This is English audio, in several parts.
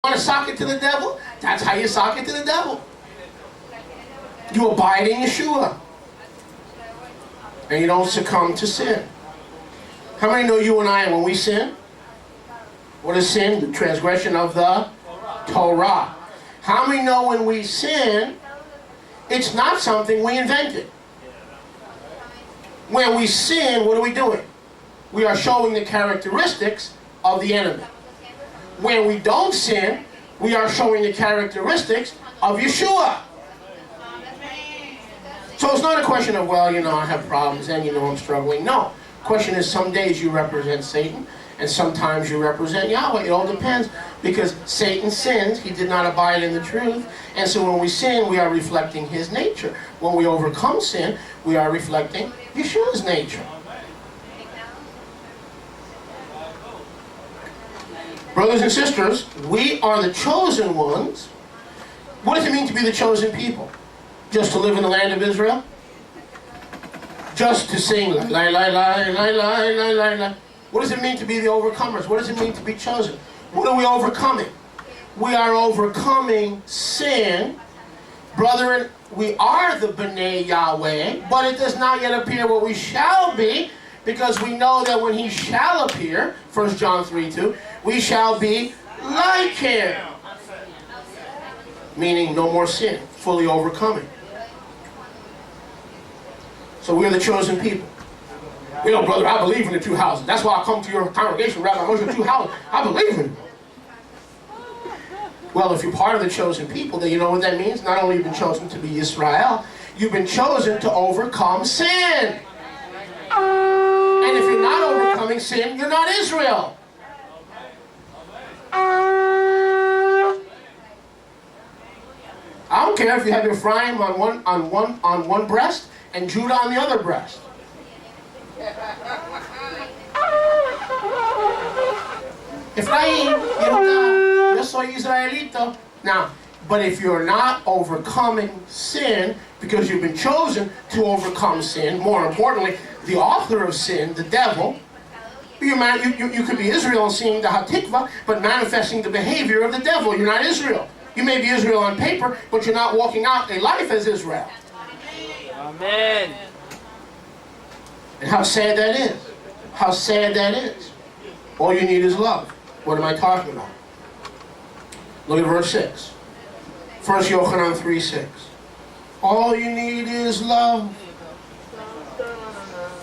want to sock it to the devil? That's how you sock it to the devil. You abide in Yeshua. And you don't succumb to sin. How many know you and I, when we sin? What is sin? The transgression of the Torah. How many know when we sin, it's not something we invented? When we sin, what are we doing? We are showing the characteristics of the enemy. When we don't sin, we are showing the characteristics of Yeshua. So it's not a question of, well, you know, I have problems and you know I'm struggling. No. The question is, some days you represent Satan and sometimes you represent Yahweh. It all depends, because Satan sins. He did not abide in the truth. And so when we sin, we are reflecting his nature. When we overcome sin, we are reflecting Yeshua's nature. Brothers and sisters, we are the chosen ones. What does it mean to be the chosen people? Just to live in the land of Israel? Just to sing la la la la la la la la la. What does it mean to be the overcomers? What does it mean to be chosen? What are we overcoming? We are overcoming sin. Brethren, we are the B'nai Yahweh, but it does not yet appear what we shall be, because we know that when he shall appear, 1 John 3:2, we shall be like him. Meaning no more sin, fully overcoming. So we are the chosen people. You know, brother, I believe in the two houses. That's why I come to your congregation, Rabbi Moshe, the two houses. I believe in it. Well, if you're part of the chosen people, then you know what that means? Not only have you been chosen to be Israel, you've been chosen to overcome sin. And if you're not overcoming sin, you're not Israel. I don't care if you have Ephraim on one breast and Judah on the other breast. Ephraim, Yehuda, yo soy Israelito. Now, but if you're not overcoming sin, because you've been chosen to overcome sin, more importantly, the author of sin, the devil, you could be Israel and seeing the Hatikvah, but manifesting the behavior of the devil. You're not Israel. You may be Israel on paper, but you're not walking out a life as Israel. Amen. And how sad that is. How sad that is. All you need is love. What am I talking about? Look at verse 6. 1 Yochanan 3:6. All you need is love.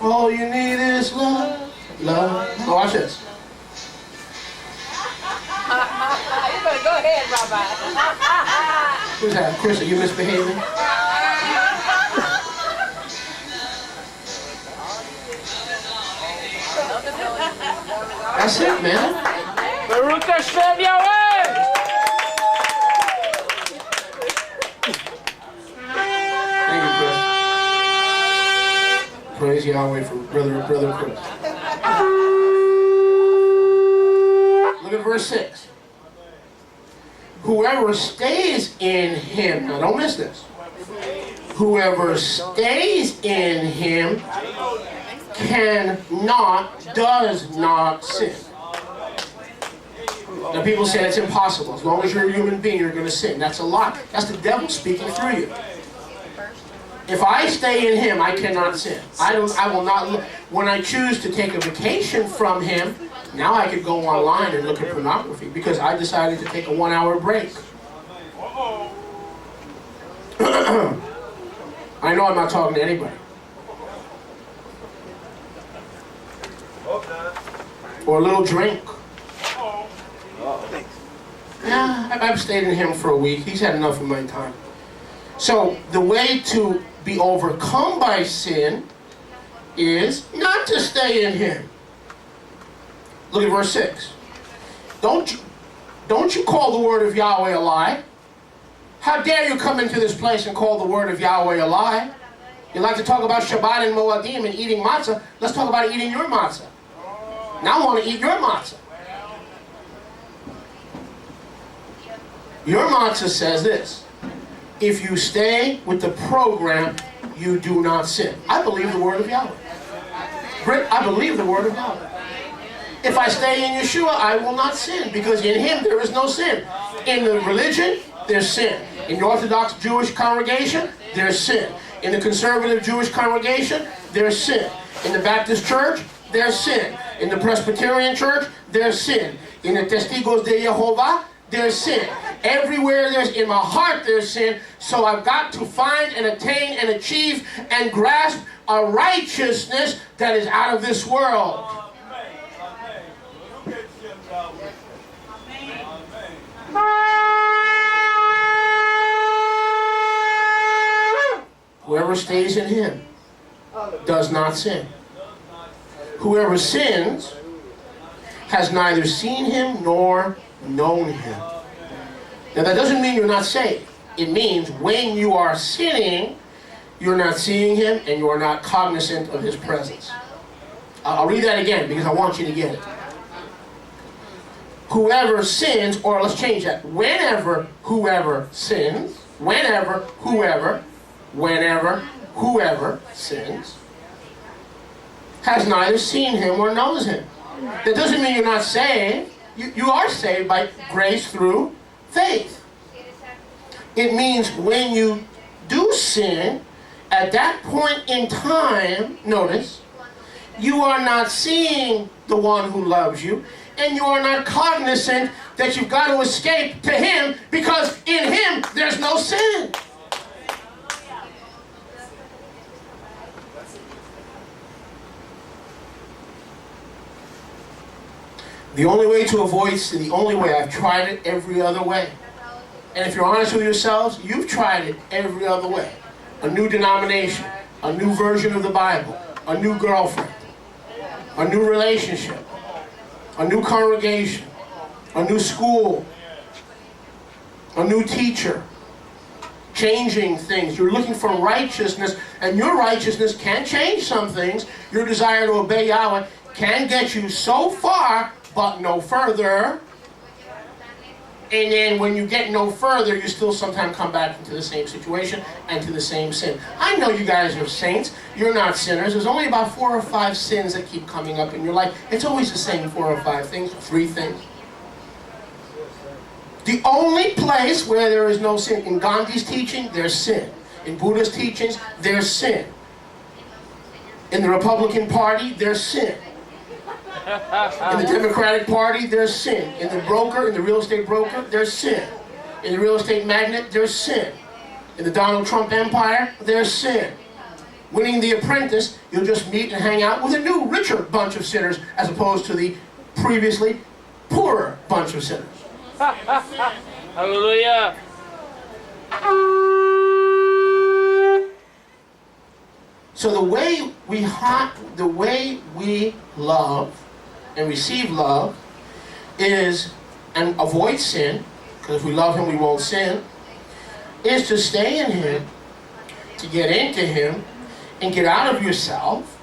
All you need is love. Love. Now watch this. You better go ahead, Rabbi. Who's that? Chris, are you misbehaving? That's it, man. Baruch Hashem Yahweh. Thank you, Chris. Praise Yahweh for brother Chris. Look at verse 6. Whoever stays in him, now don't miss this. Whoever stays in him does not sin. Now people say it's impossible. As long as you're a human being, you're going to sin. That's a lie. That's the devil speaking through you. If I stay in him, I cannot sin. I will not. When I choose to take a vacation from him, now I could go online and look at pornography because I decided to take a 1-hour break. I know I'm not talking to anybody. Or a little drink. Yeah, I've stayed in him for a week. He's had enough of my time. So the way to be overcome by sin is not to stay in him. Look at verse 6. Don't you call the word of Yahweh a lie? How dare you come into this place and call the word of Yahweh a lie? You like to talk about Shabbat and Moadim and eating matzah. Let's talk about eating your matzah. Now I want to eat your matzah. Your matzah says this. If you stay with the program, you do not sin. I believe the word of Yahweh. I believe the word of Yahweh. If I stay in Yeshua, I will not sin, because in him there is no sin. In the religion, there's sin. In the Orthodox Jewish congregation, there's sin. In the conservative Jewish congregation, there's sin. In the Baptist church, there's sin. In the Presbyterian church, there's sin. In the Testigos de Jehovah, there's sin. Everywhere in my heart there's sin. So I've got to find and attain and achieve and grasp a righteousness that is out of this world. Whoever stays in him does not sin. Whoever sins has neither seen him nor known him. Now that doesn't mean you're not saved. It means when you are sinning, you're not seeing him and you are not cognizant of his presence. I'll read that again because I want you to get it. Whoever sins, or let's change that. Whenever whoever sins, whenever whoever sins, has neither seen him or knows him. That doesn't mean you're not saved. You are saved by grace through faith. It means when you do sin, at that point in time, notice, you are not seeing the one who loves you, and you are not cognizant that you've got to escape to him, because in him there's no sin. The only way to avoid sin, the only way, I've tried it every other way. And if you're honest with yourselves, you've tried it every other way. A new denomination, a new version of the Bible, a new girlfriend, a new relationship, a new congregation, a new school, a new teacher, changing things. You're looking for righteousness, and your righteousness can change some things. Your desire to obey Yahweh can get you so far, but no further. And then when you get no further, you still sometimes come back into the same situation and to the same sin. I know you guys are saints. You're not sinners. There's only about 4 or 5 sins that keep coming up in your life. It's always the same 4 or 5 things, 3 things. The only place where there is no sin, in Gandhi's teaching, there's sin. In Buddha's teachings, there's sin. In the Republican Party, there's sin. In the Democratic Party, there's sin. In the real estate broker, there's sin. In the real estate magnate, there's sin. In the Donald Trump empire, there's sin. Winning The Apprentice, you'll just meet and hang out with a new, richer bunch of sinners as opposed to the previously poorer bunch of sinners. Hallelujah. So the way we love and receive love is, and avoid sin, because if we love him we won't sin, is to stay in him, to get into him, and get out of yourself,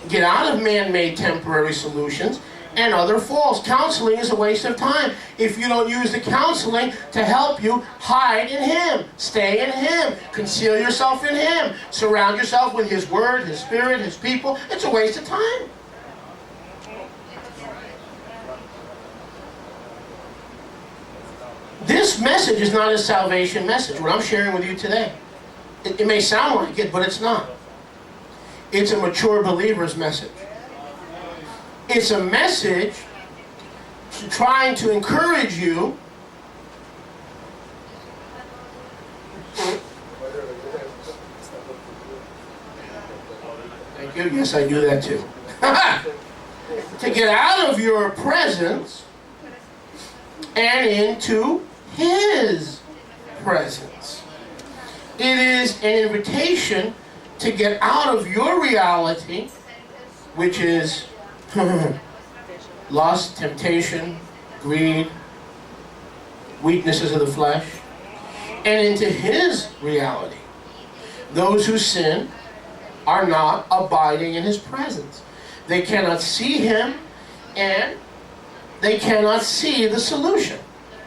get out of man-made temporary solutions and other falls. Counseling is a waste of time if you don't use the counseling to help you hide in him, stay in him, conceal yourself in him, surround yourself with his word, his spirit, his people. It's a waste of time. This message is not a salvation message, what I'm sharing with you today. It may sound like it, but it's not. It's a mature believer's message. It's a message trying to encourage you thank you, yes I do that too. To get out of your presence and into his presence. It is an invitation to get out of your reality, which is lust, temptation, greed, weaknesses of the flesh, and into his reality. Those who sin are not abiding in his presence. They cannot see him, and they cannot see the solution.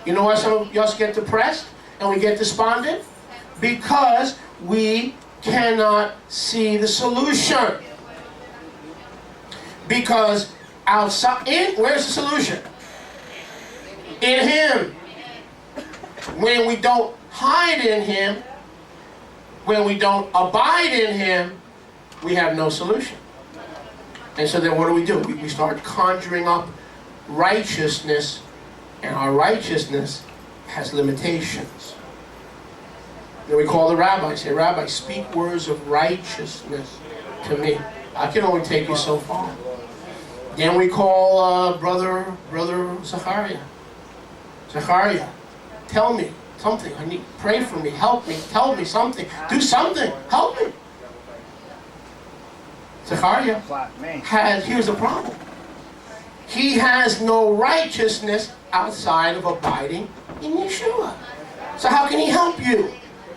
You know why some of us get depressed and we get despondent? Because we cannot see the solution. Because outside, where's the solution? In him. When we don't hide in him, when we don't abide in him, we have no solution. And so then what do? We start conjuring up righteousness, and our righteousness has limitations. Then we call the rabbi, say, Rabbi, speak words of righteousness to me. I can only take you so far. Then we call brother Zachariah. Zachariah, tell me something. Pray for me, help me, tell me something. Do something, help me. Zachariah here's the problem. He has no righteousness outside of abiding in Yeshua. So how can he help you?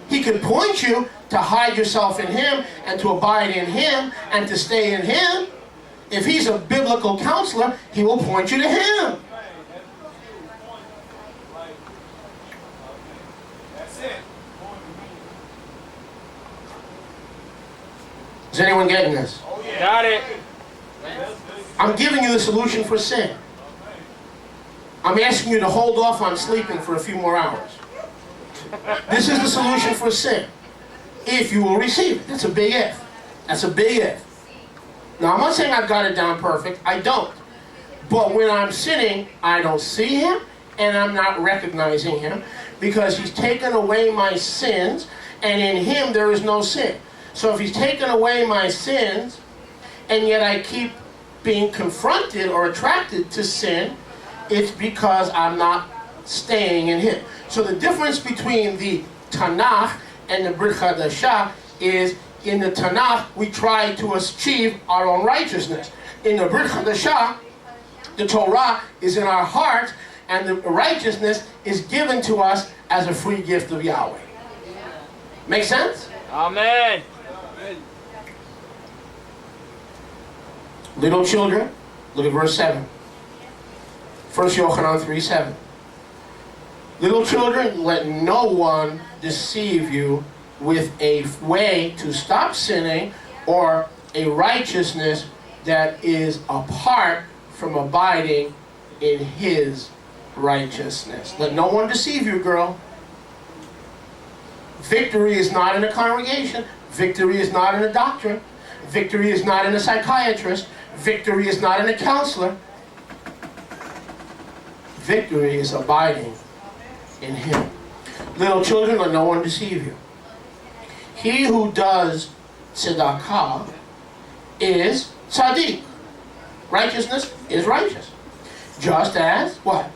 He can point you to hide yourself in him and to abide in him and to stay in him. If he's a biblical counselor, he will point you to him. Is anyone getting this? Got it. I'm giving you the solution for sin. I'm asking you to hold off on sleeping for a few more hours. This is the solution for sin. If you will receive it. That's a big if. That's a big if. Now, I'm not saying I've got it down perfect. I don't. But when I'm sinning, I don't see him, and I'm not recognizing him, because he's taken away my sins, and in him there is no sin. So if he's taken away my sins, and yet I keep being confronted or attracted to sin, it's because I'm not staying in him. So the difference between the Tanakh and the Brit Hadashah is, in the Tanakh, we try to achieve our own righteousness. In the Brit Hadashah, the Torah is in our heart, and the righteousness is given to us as a free gift of Yahweh. Make sense? Amen. Little children, look at verse 7. 1 Yochanan 3:7. Little children, let no one deceive you with a way to stop sinning or a righteousness that is apart from abiding in his righteousness. Let no one deceive you, girl. Victory is not in a congregation. Victory is not in a doctrine. Victory is not in a psychiatrist. Victory is not in a counselor. Victory is abiding in him. Little children, let no one deceive you. He who does tzedakah is tzaddik. Righteousness is righteous. Just as what?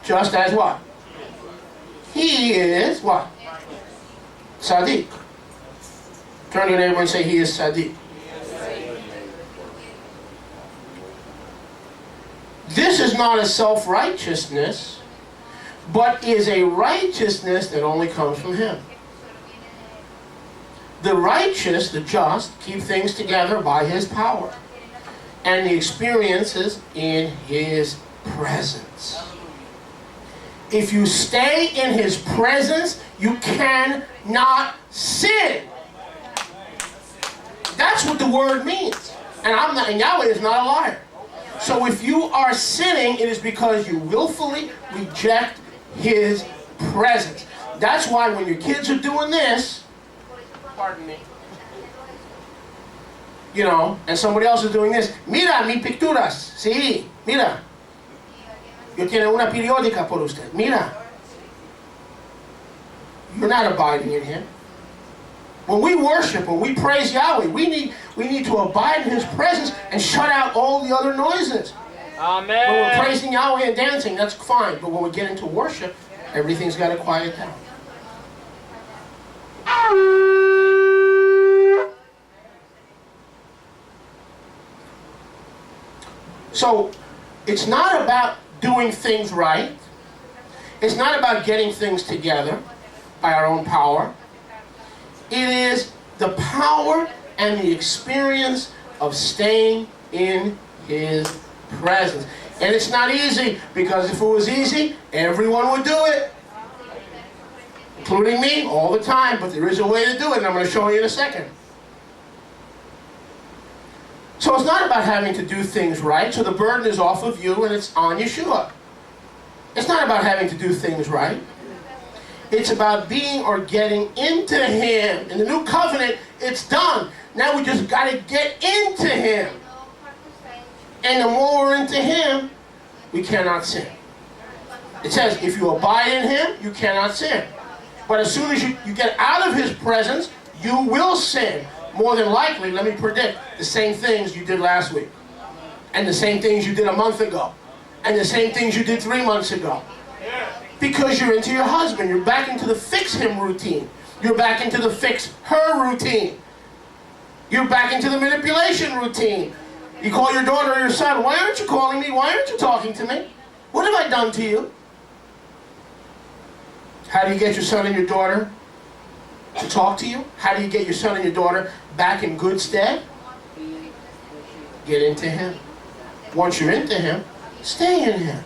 Just as what? He is what? Tzaddik. Turn to your neighbor and say, he is tzaddik. This is not a self-righteousness, but is a righteousness that only comes from him. The righteous, the just, keep things together by his power and the experiences in his presence. If you stay in his presence, you cannot sin. That's what the word means. And Yahweh is not a liar. So if you are sinning, it is because you willfully reject his presence. That's why when your kids are doing this, pardon me, you know, and somebody else is doing this, mira mi picturas, sí, mira, yo tiene una periódica por usted, mira. You're not abiding in him. When we worship, when we praise Yahweh, we need to abide in his presence and shut out all the other noises. Amen. When we're praising Yahweh and dancing, that's fine. But when we get into worship, everything's got to quiet down. So, it's not about doing things right. It's not about getting things together by our own power. It is the power and the experience of staying in his presence. And it's not easy, because if it was easy, everyone would do it. Including me, all the time. But there is a way to do it, and I'm going to show you in a second. So it's not about having to do things right, so the burden is off of you and it's on Yeshua. It's not about having to do things right. It's about being or getting into Him. In the new covenant, it's done. Now we just got to get into Him. And the more we're into Him, we cannot sin. It says, if you abide in Him, you cannot sin. But as soon as you get out of His presence, you will sin. More than likely, let me predict, the same things you did last week. And the same things you did a month ago. And the same things you did 3 months ago. Because you're into your husband. You're back into the fix him routine. You're back into the fix her routine. You're back into the manipulation routine. You call your daughter or your son, why aren't you calling me? Why aren't you talking to me? What have I done to you? How do you get your son and your daughter to talk to you? How do you get your son and your daughter back in good stead? Get into Him. Once you're into Him, stay in Him.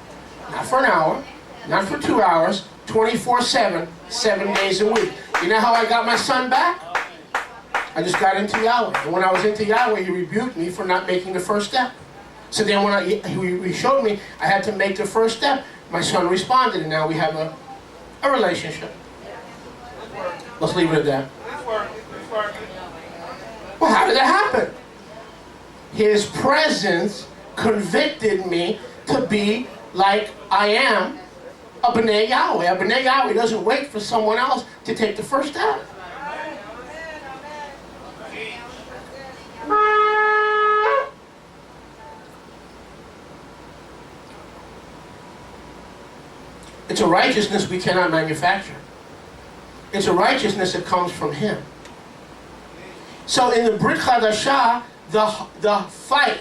Not for an hour, not for 2 hours, 24/7, 7 days a week. You know how I got my son back? I just got into Yahweh. And when I was into Yahweh, He rebuked me for not making the first step. So then when He showed me I had to make the first step, my son responded, and now we have a relationship. Let's leave it at that. Well, how did that happen? His presence convicted me to be like I am a B'nai Yahweh. A B'nai Yahweh doesn't wait for someone else to take the first step. It's a righteousness we cannot manufacture. It's a righteousness that comes from Him. So in the Brit Chadashah, the fight,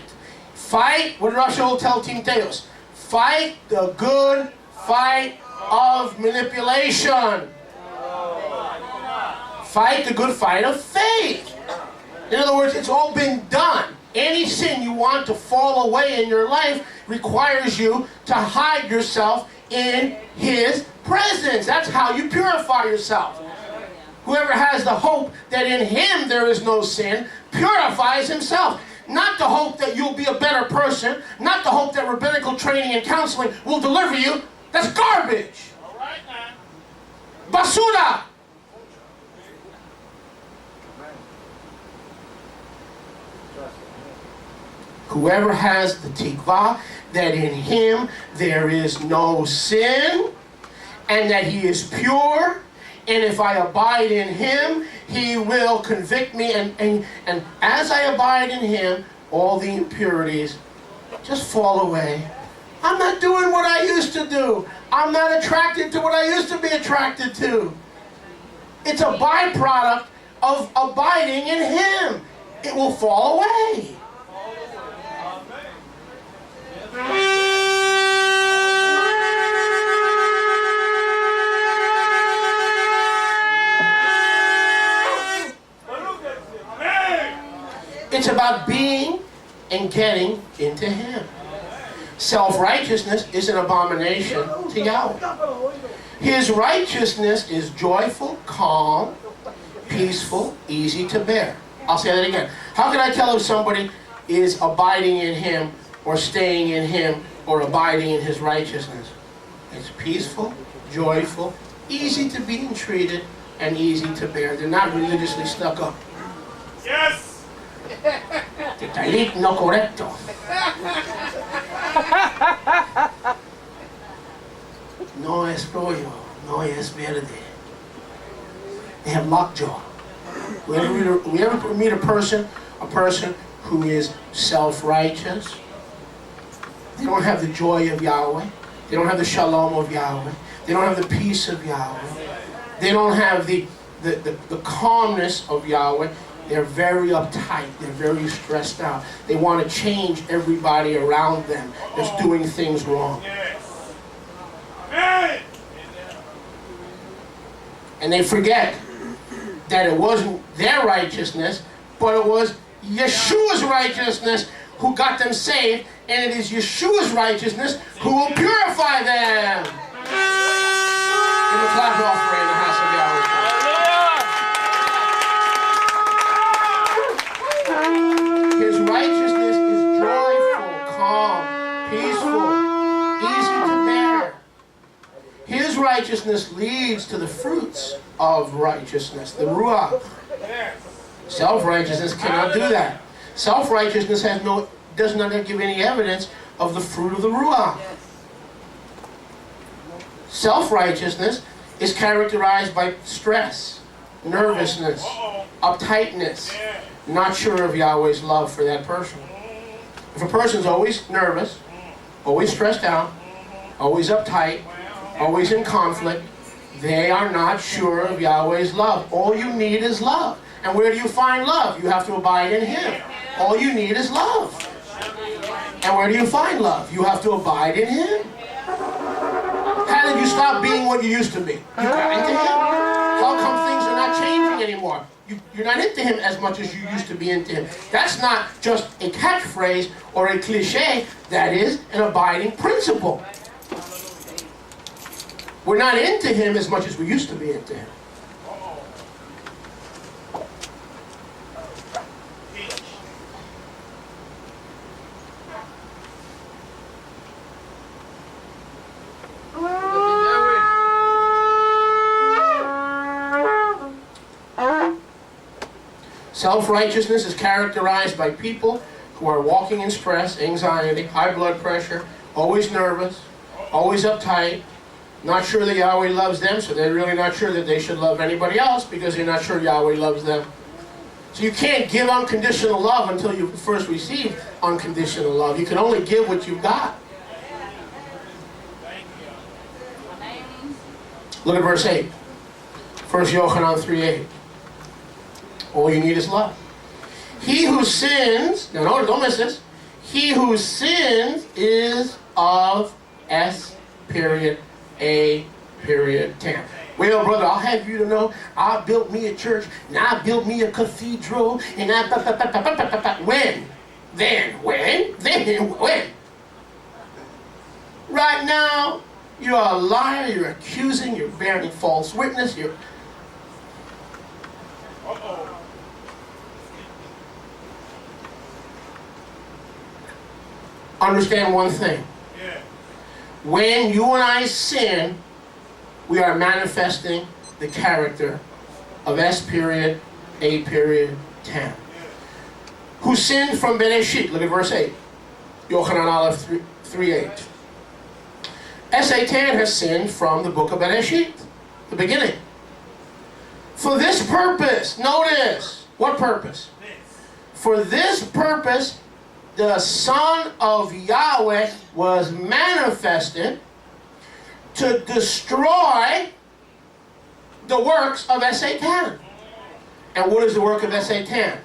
what did Rashi will tell Timotheus? Fight the good fight of manipulation. Fight the good fight of faith. In other words, it's all been done. Any sin you want to fall away in your life requires you to hide yourself in His presence. That's how you purify yourself. Whoever has the hope that in Him there is no sin purifies himself. Not the hope that you'll be a better person, not the hope that rabbinical training and counseling will deliver you. That's garbage. Basura. Whoever has the tikvah that in Him there is no sin, and that He is pure, and if I abide in Him, He will convict me, and as I abide in Him, all the impurities just fall away. I'm not doing what I used to do. I'm not attracted to what I used to be attracted to. It's a byproduct of abiding in Him. It will fall away. It's about being and getting into Him. Self-righteousness is an abomination to Yahweh. His righteousness is joyful, calm, peaceful, easy to bear. I'll say that again. How can I tell if somebody is abiding in Him or staying in Him or abiding in His righteousness? It's peaceful, joyful, easy to be entreated, and easy to bear. They're not religiously stuck up. Yes! Talit no correcto. No es rollo, no es verde. They have lockjaw. We ever meet a person who is self-righteous? They don't have the joy of Yahweh. They don't have the shalom of Yahweh. They don't have the peace of Yahweh. They don't have the calmness of Yahweh. They're very uptight. They're very stressed out. They want to change everybody around them that's doing things wrong. And they forget that it wasn't their righteousness, but it was Yeshua's righteousness who got them saved, and it is Yeshua's righteousness who will purify them. Give a clap offering in the house of Yahweh. His righteousness is joyful, calm, peaceful, easy to bear. His righteousness Self-righteousness leads to the fruits of righteousness, the ruach. Self-righteousness cannot do that. Self-righteousness does not give any evidence of the fruit of the ruach. Self-righteousness is characterized by stress, nervousness, uptightness, not sure of Yahweh's love for that person. If a person's always nervous, always stressed out, always uptight, always in conflict, they are not sure of Yahweh's love. All you need is love. And where do you find love? You have to abide in Him. All you need is love. And where do you find love? You have to abide in Him. How did you stop being what you used to be? You got into Him. How come things are not changing anymore? You're not into Him as much as you used to be into Him. That's not just a catchphrase or a cliche. That is an abiding principle. We're not into Him as much as we used to be into Him. Self-righteousness is characterized by people who are walking in stress, anxiety, high blood pressure, always nervous, always uptight, not sure that Yahweh loves them, so they're really not sure that they should love anybody else because they're not sure Yahweh loves them. So you can't give unconditional love until you first receive unconditional love. You can only give what you've got. Look at verse 8. 1 Yochanan 3:8. All you need is love. He who sins, now notice, don't miss this. He who sins is of S.A.T. Well, brother, I'll have you to know, I built me a church, and I built me a cathedral, and I... When? Then? When? Then? When? Right now, you're a liar, you're accusing, you're bearing false witness, you're... Understand one thing. When you and I sin, we are manifesting the character of S.A.T. Who sinned from Bereshit. Look at verse 8. Yochanan Aleph 3:8. S.A.T. has sinned from the book of Bereshit, the beginning. For this purpose, notice, what purpose? For this purpose, the Son of Yahweh was manifested to destroy the works of Satan. And what is the work of Satan?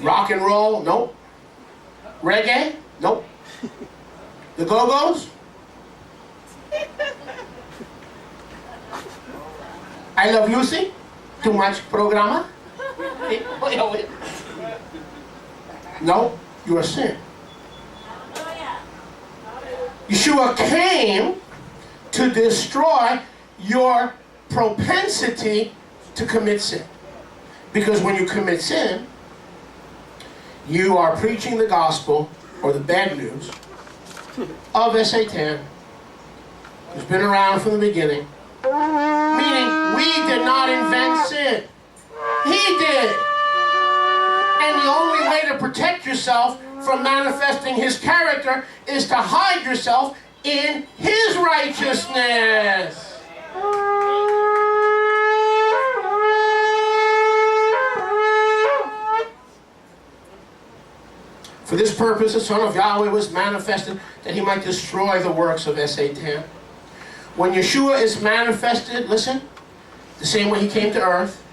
Rock and roll? Nope. Reggae? Nope. The Go-Go's? I Love Lucy? Too much programa? No. Your sin. Yeshua came to destroy your propensity to commit sin. Because when you commit sin, you are preaching the gospel, or the bad news, of Satan, who's been around from the beginning. Meaning, we did not invent sin. He did. And the only way to protect yourself from manifesting His character is to hide yourself in His righteousness. For this purpose, the Son of Yahweh was manifested that He might destroy the works of Satan. When Yeshua is manifested, listen, the same way He came to earth,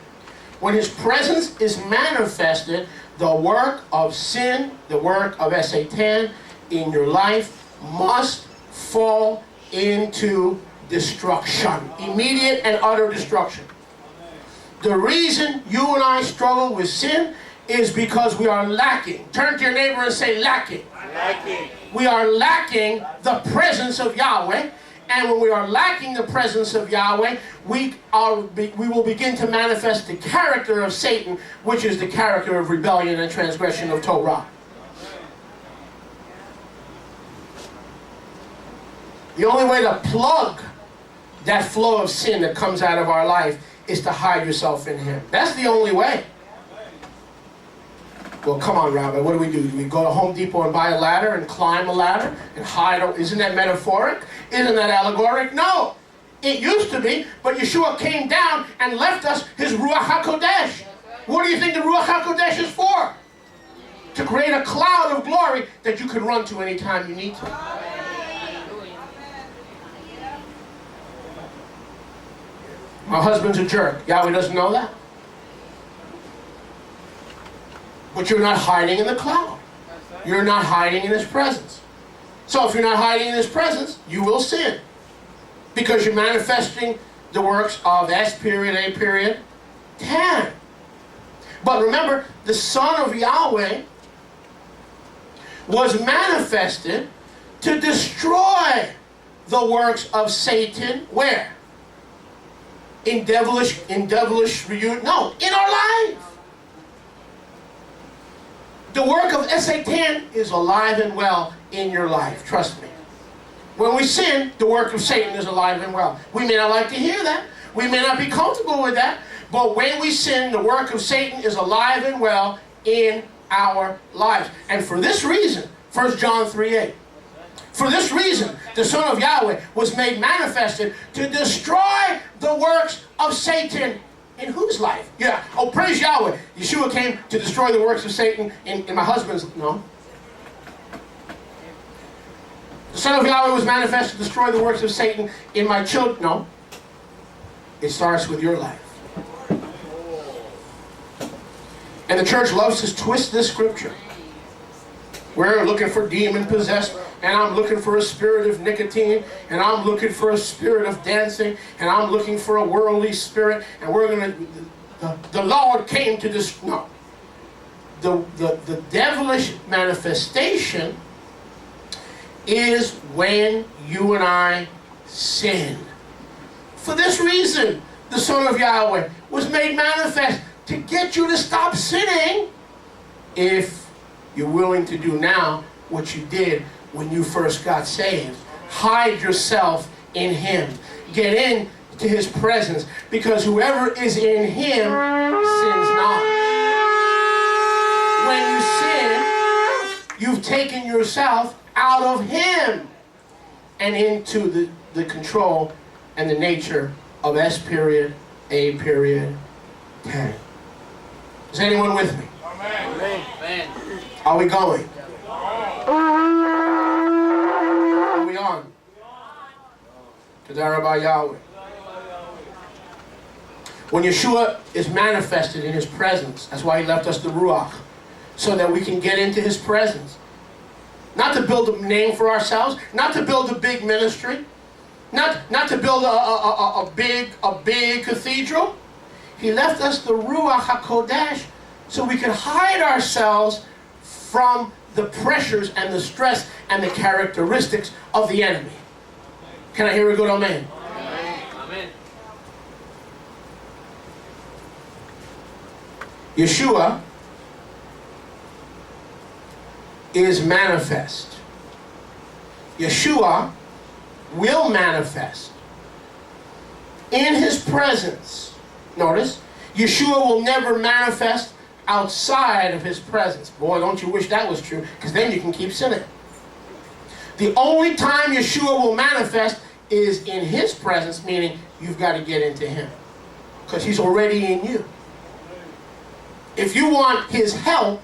when His presence is manifested, the work of sin, the work of Satan in your life must fall into destruction. Immediate and utter destruction. The reason you and I struggle with sin is because we are lacking. Turn to your neighbor and say lacking. Lacking. We are lacking the presence of Yahweh. And when we are lacking the presence of Yahweh, we will begin to manifest the character of Satan, which is the character of rebellion and transgression of Torah. The only way to plug that flow of sin that comes out of our life is to hide yourself in Him. That's the only way. Well, come on, Rabbi, what do? Do we go to Home Depot and buy a ladder and climb a ladder and hide? Isn't that metaphoric? Isn't that allegoric? No. It used to be, but Yeshua came down and left us His Ruach HaKodesh. What do you think the Ruach HaKodesh is for? To create a cloud of glory that you can run to anytime you need to. My husband's a jerk. Yahweh doesn't know that. But you're not hiding in the cloud. You're not hiding in His presence. So if you're not hiding in His presence, you will sin. Because you're manifesting the works of S period, A period, 10. But remember, the Son of Yahweh was manifested to destroy the works of Satan. Where? In devilish no, in our life. The work of Satan is alive and well in your life. Trust me. When we sin, the work of Satan is alive and well. We may not like to hear that. We may not be comfortable with that. But when we sin, the work of Satan is alive and well in our lives. And for this reason, 1 John 3:8. For this reason, the Son of Yahweh was made manifested to destroy the works of Satan. In whose life? Yeah. Oh, praise Yahweh. Yeshua came to destroy the works of Satan in my husband's. No. The Son of Yahweh was manifested to destroy the works of Satan in my children. No. It starts with your life. And the church loves to twist this scripture. We're looking for demon-possessed, and I'm looking for a spirit of nicotine, and I'm looking for a spirit of dancing, and I'm looking for a worldly spirit, and we're going to... The Lord came to this... No. The devilish manifestation is when you and I sin. For this reason, the Son of Yahweh was made manifest to get you to stop sinning if you're willing to do now what you did when you first got saved. Hide yourself in Him. Get into His presence, because whoever is in Him sins not. When you sin, you've taken yourself out of Him and into the control and the nature of S period, A period, 10. Is anyone with me? Amen. Are we going? Are we on? Kedarabah Yahweh. When Yeshua is manifested in His presence, that's why He left us the Ruach, so that we can get into His presence. Not to build a name for ourselves, not to build a big ministry, not to build a big cathedral. He left us the Ruach HaKodesh so we can hide ourselves from the pressures and the stress and the characteristics of the enemy. Can I hear a good amen? Amen. Yeshua is manifest. Yeshua will manifest in His presence. Notice, Yeshua will never manifest outside of His presence. Boy, don't you wish that was true, because then you can keep sinning. The only time Yeshua will manifest is in His presence, meaning you've got to get into Him, because He's already in you. If you want His help,